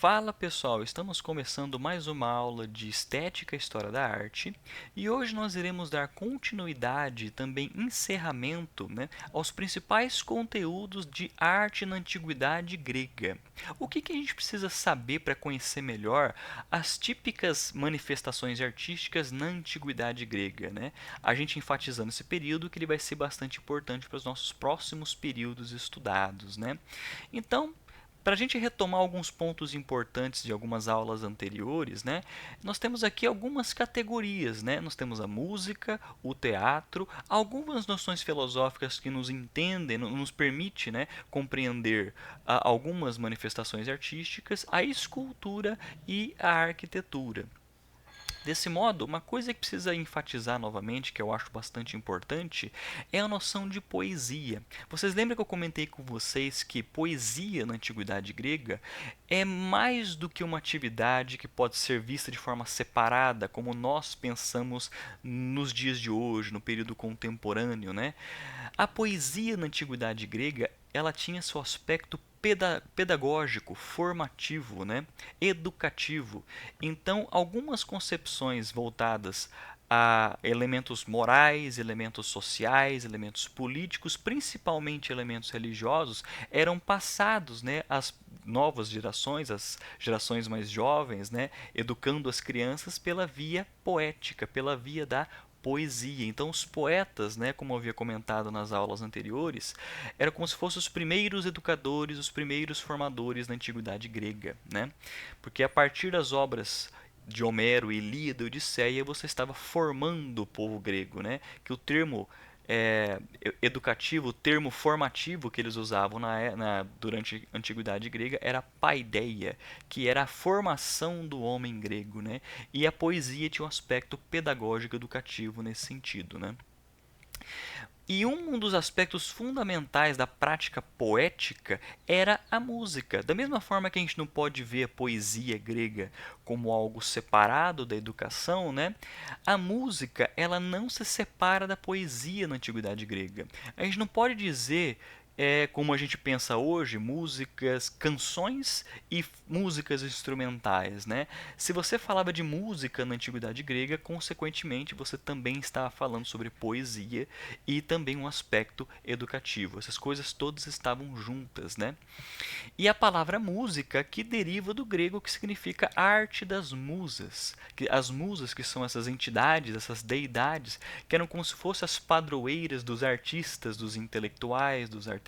Fala pessoal, estamos começando mais uma aula de Estética e História da Arte e hoje nós iremos dar continuidade e também encerramento, aos principais conteúdos de arte na Antiguidade Grega. O que a gente precisa saber para conhecer melhor as típicas manifestações artísticas na Antiguidade Grega, né? A gente enfatizando esse período que ele vai ser bastante importante para os nossos próximos períodos estudados, né? Então, para a gente retomar alguns pontos importantes de algumas aulas anteriores, nós temos aqui algumas categorias. Nós temos a música, o teatro, algumas noções filosóficas que nos entendem, nos permite, compreender algumas manifestações artísticas, a escultura e a arquitetura. Desse modo, uma coisa que precisa enfatizar novamente, que eu acho bastante importante, é a noção de poesia. Vocês lembram que eu comentei com vocês que poesia na antiguidade grega é mais do que uma atividade que pode ser vista de forma separada, como nós pensamos nos dias de hoje, no período contemporâneo, A poesia na antiguidade grega, ela tinha seu aspecto pedagógico, formativo, educativo. Então, algumas concepções voltadas a elementos morais, elementos sociais, elementos políticos, principalmente elementos religiosos, eram passados, às novas gerações, às gerações mais jovens, educando as crianças pela via poética, pela via da poesia. Então, os poetas, como eu havia comentado nas aulas anteriores, eram como se fossem os primeiros educadores, os primeiros formadores da antiguidade grega, Porque a partir das obras de Homero, Ilíada e Odisseia, você estava formando o povo grego, Que o termo educativo, o termo formativo que eles usavam durante a antiguidade grega era paideia, que era a formação do homem grego, E a poesia tinha um aspecto pedagógico educativo nesse sentido, E um dos aspectos fundamentais da prática poética era a música. Da mesma forma que a gente não pode ver a poesia grega como algo separado da educação, A música, ela não se separa da poesia na antiguidade grega. A gente não pode dizer como a gente pensa hoje, músicas, canções e músicas instrumentais, Se você falava de música na antiguidade grega, consequentemente você também estava falando sobre poesia e também um aspecto educativo. Essas coisas todas estavam juntas, E a palavra música que deriva do grego que significa arte das musas. As musas que são essas entidades, essas deidades, que eram como se fossem as padroeiras dos artistas, dos intelectuais, dos artesãos,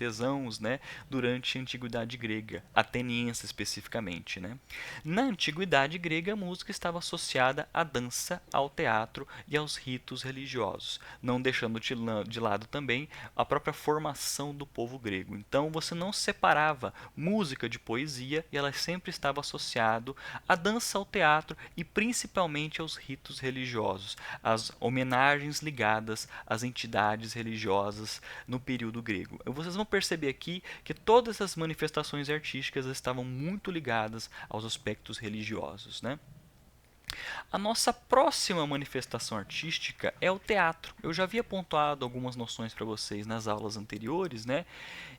durante a antiguidade grega, ateniense especificamente, Na antiguidade grega, a música estava associada à dança, ao teatro e aos ritos religiosos, não deixando de lado também a própria formação do povo grego. Então você não separava música de poesia e ela sempre estava associado à dança, ao teatro e principalmente aos ritos religiosos, às homenagens ligadas às entidades religiosas no período grego. Vocês vão perceber aqui que todas essas manifestações artísticas estavam muito ligadas aos aspectos religiosos, A nossa próxima manifestação artística é o teatro. Eu já havia pontuado algumas noções para vocês nas aulas anteriores,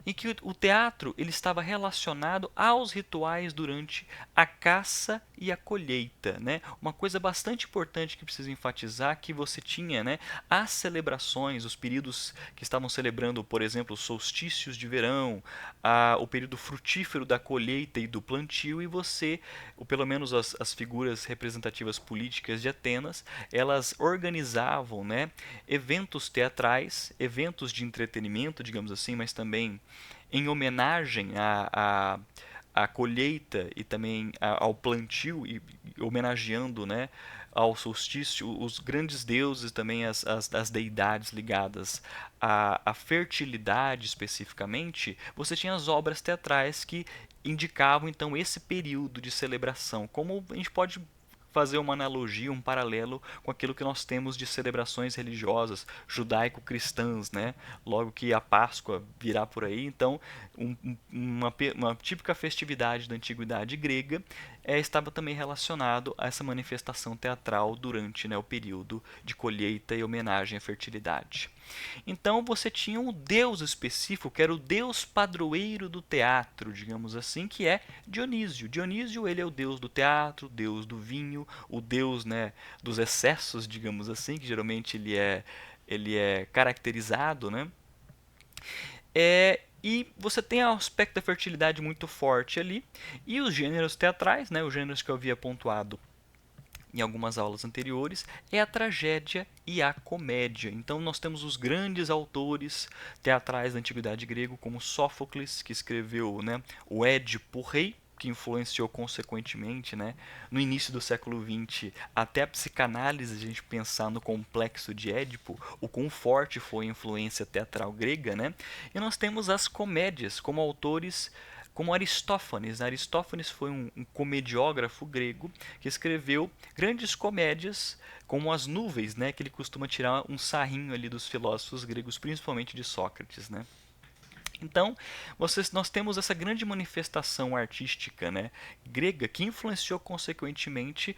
em que o teatro ele estava relacionado aos rituais durante a caça e a colheita, Uma coisa bastante importante que preciso enfatizar que você tinha, as celebrações, os períodos que estavam celebrando, por exemplo, os solstícios de verão, o período frutífero da colheita e do plantio, e você, ou pelo menos as figuras representativas políticas de Atenas, elas organizavam, eventos teatrais, eventos de entretenimento, digamos assim, mas também em homenagem à colheita e também ao plantio e homenageando, ao solstício, os grandes deuses também as deidades ligadas à fertilidade especificamente, você tinha as obras teatrais que indicavam então esse período de celebração. Como a gente pode fazer uma analogia, um paralelo com aquilo que nós temos de celebrações religiosas judaico-cristãs, Logo que a Páscoa virá por aí, então uma típica festividade da antiguidade grega estava também relacionado a essa manifestação teatral durante o período de colheita e homenagem à fertilidade. Então você tinha um deus específico, que era o deus padroeiro do teatro, digamos assim, que é Dionísio. Dionísio, ele é o deus do teatro, o deus do vinho, o deus, né, dos excessos, digamos assim, que geralmente ele é caracterizado, né? E você tem o aspecto da fertilidade muito forte ali, e os gêneros teatrais, né, os gêneros que eu havia pontuado em algumas aulas anteriores, é a tragédia e a comédia. Então nós temos os grandes autores teatrais da antiguidade grega, como Sófocles, que escreveu, né, o Édipo Rei, que influenciou consequentemente, né, no início do século XX, até a psicanálise, a gente pensar no complexo de Édipo, o quão forte foi a influência teatral grega, né? E nós temos as comédias como autores como Aristófanes. Aristófanes foi um comediógrafo grego que escreveu grandes comédias como As Nuvens, né, que ele costuma tirar um sarrinho ali dos filósofos gregos, principalmente de Sócrates, né? Então, nós temos essa grande manifestação artística, né, grega que influenciou consequentemente,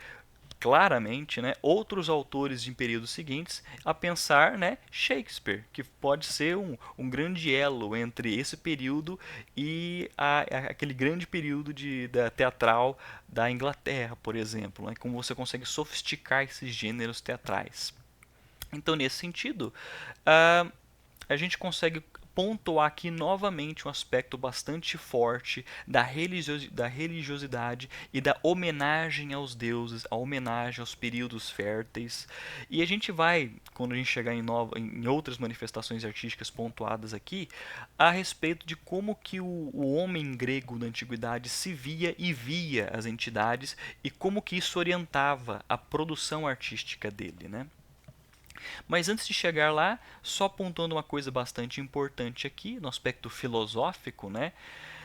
claramente, né, outros autores em períodos seguintes, a pensar, né, Shakespeare, que pode ser um grande elo entre esse período e aquele grande período da teatral da Inglaterra, por exemplo, né, como você consegue sofisticar esses gêneros teatrais. Então, nesse sentido, uh, a gente consegue pontuar aqui novamente um aspecto bastante forte da religiosidade e da homenagem aos deuses, a homenagem aos períodos férteis. E a gente vai, quando a gente chegar em outras manifestações artísticas pontuadas aqui, a respeito de como que o homem grego da antiguidade se via e via as entidades e como que isso orientava a produção artística dele, né? Mas antes de chegar lá, só apontando uma coisa bastante importante aqui, no aspecto filosófico, né?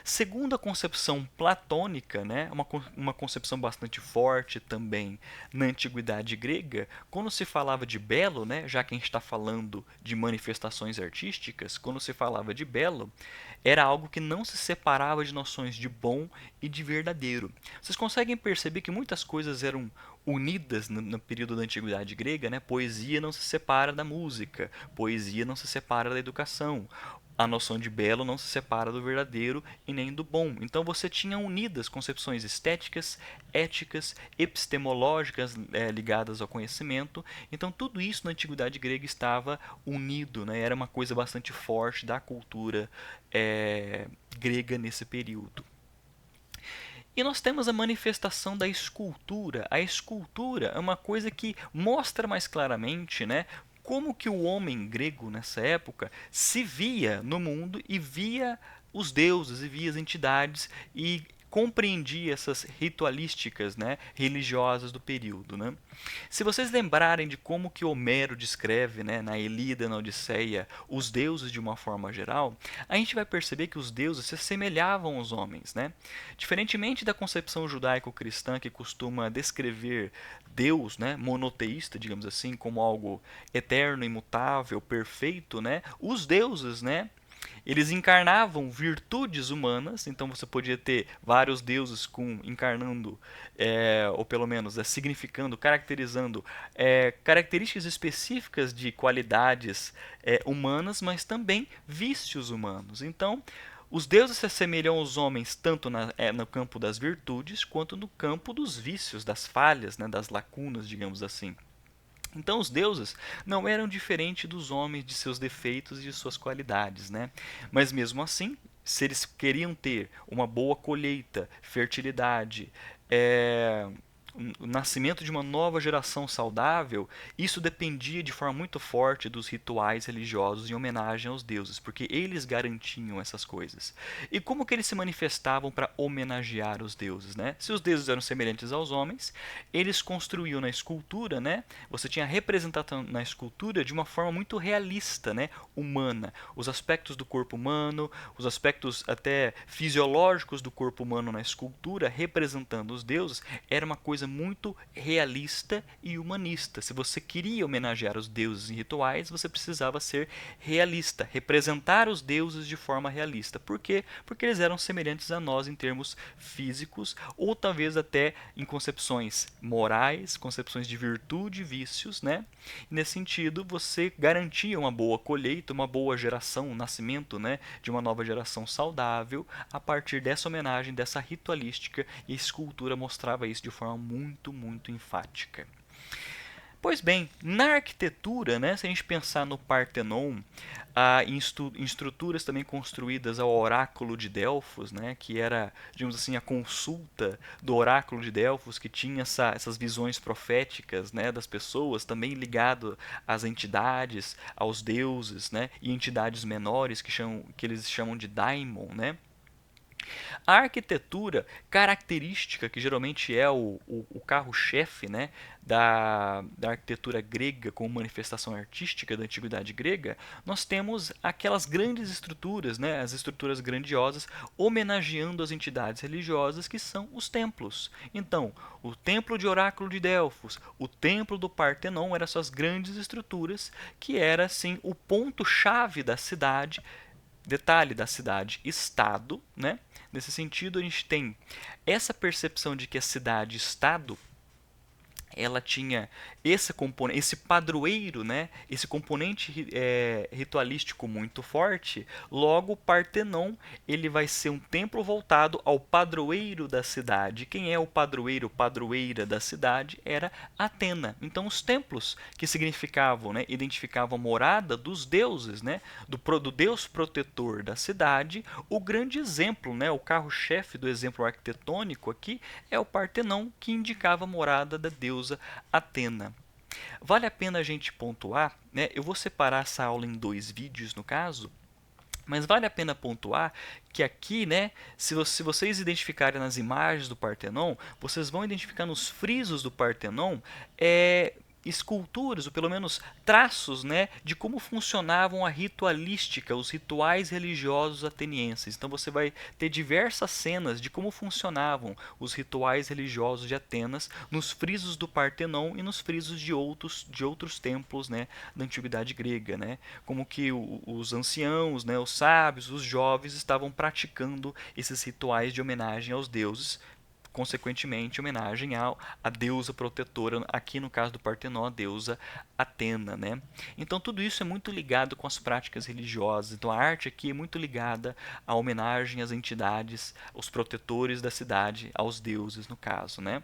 Segundo a concepção platônica, né, uma concepção bastante forte também na antiguidade grega, quando se falava de belo, né, já que a gente está falando de manifestações artísticas, quando se falava de belo, era algo que não se separava de noções de bom e de verdadeiro. Vocês conseguem perceber que muitas coisas eram unidas no período da antiguidade grega, né? Poesia não se separa da música, poesia não se separa da educação, a noção de belo não se separa do verdadeiro e nem do bom. Então você tinha unidas concepções estéticas, éticas, epistemológicas ligadas ao conhecimento. Então tudo isso na antiguidade grega estava unido, né? Era uma coisa bastante forte da cultura grega nesse período. E nós temos a manifestação da escultura. A escultura é uma coisa que mostra mais claramente, né, como que o homem grego nessa época se via no mundo e via os deuses e via as entidades e compreendia essas ritualísticas, né, religiosas do período, né? Se vocês lembrarem de como que Homero descreve, né, na Ilíada, na Odisseia, os deuses de uma forma geral, a gente vai perceber que os deuses se assemelhavam aos homens, né? Diferentemente da concepção judaico-cristã que costuma descrever Deus, né, monoteísta, digamos assim, como algo eterno, imutável, perfeito, né? Os deuses, né, eles encarnavam virtudes humanas, então você podia ter vários deuses encarnando, ou pelo menos significando, caracterizando características específicas de qualidades humanas, mas também vícios humanos. Então, os deuses se assemelham aos homens tanto no campo das virtudes quanto no campo dos vícios, das falhas, né, das lacunas, digamos assim. Então os deuses não eram diferentes dos homens de seus defeitos e de suas qualidades, né? Mas mesmo assim, se eles queriam ter uma boa colheita, fertilidade, o nascimento de uma nova geração saudável, isso dependia de forma muito forte dos rituais religiosos em homenagem aos deuses, porque eles garantiam essas coisas. E como que eles se manifestavam para homenagear os deuses, né? Se os deuses eram semelhantes aos homens, eles construíam na escultura, né? Você tinha a representação na escultura de uma forma muito realista, né? Humana. Os aspectos do corpo humano, os aspectos até fisiológicos do corpo humano na escultura, representando os deuses, era uma coisa coisa muito realista e humanista. Se você queria homenagear os deuses em rituais, você precisava ser realista, representar os deuses de forma realista. Por quê? Porque eles eram semelhantes a nós em termos físicos, ou talvez até em concepções morais, concepções de virtude e vícios, né? E nesse sentido, você garantia uma boa colheita, uma boa geração, um nascimento, né, de uma nova geração saudável, a partir dessa homenagem, dessa ritualística, e a escultura mostrava isso de forma muito, muito enfática. Pois bem, na arquitetura, né, se a gente pensar no Partenon, em estruturas também construídas ao oráculo de Delfos, né, que era, digamos assim, a consulta do oráculo de Delfos, que tinha essas visões proféticas, né, das pessoas, também ligado às entidades, aos deuses, né, e entidades menores que eles chamam de daimon, né. A arquitetura característica, que geralmente é o carro-chefe, né, da arquitetura grega como manifestação artística da antiguidade grega, nós temos aquelas grandes estruturas, né, as estruturas grandiosas, homenageando as entidades religiosas que são os templos. Então, o templo de Oráculo de Delfos, o templo do Partenon eram essas grandes estruturas que era assim o ponto-chave da cidade. Detalhe da cidade-estado, né? Nesse sentido, a gente tem essa percepção de que a cidade-estado ela tinha esse componente, esse padroeiro, né? Esse componente ritualístico muito forte. Logo, o Partenon ele vai ser um templo voltado ao padroeiro da cidade. Quem é o padroeiro, padroeira da cidade? Era Atena. Então, os templos que significavam, né, identificavam a morada dos deuses, né, do deus protetor da cidade. O grande exemplo, né, o carro-chefe do exemplo arquitetônico aqui é o Partenon, que indicava a morada da deusa Atena. Vale a pena a gente pontuar, né? Eu vou separar essa aula em 2 vídeos no caso, mas vale a pena pontuar que aqui, né, se vocês identificarem nas imagens do Partenon, vocês vão identificar nos frisos do Partenon esculturas, ou pelo menos traços, né, de como funcionavam a ritualística, os rituais religiosos atenienses. Então você vai ter diversas cenas de como funcionavam os rituais religiosos de Atenas nos frisos do Partenon e nos frisos de outros templos, né, da antiguidade grega, né, como que os anciãos, né, os sábios, os jovens estavam praticando esses rituais de homenagem aos deuses, consequentemente homenagem à deusa protetora, aqui no caso do Partenon, a deusa Atena, né? Então tudo isso é muito ligado com as práticas religiosas. Então a arte aqui é muito ligada à homenagem às entidades, aos protetores da cidade, aos deuses no caso, né?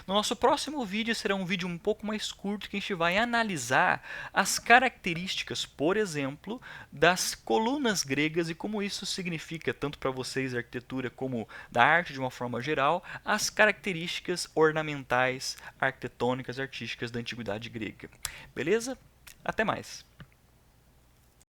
No nosso próximo vídeo será um vídeo um pouco mais curto que a gente vai analisar as características, por exemplo, das colunas gregas e como isso significa, tanto para vocês da arquitetura como da arte de uma forma geral, as características ornamentais, arquitetônicas, artísticas da antiguidade grega. Beleza? Até mais!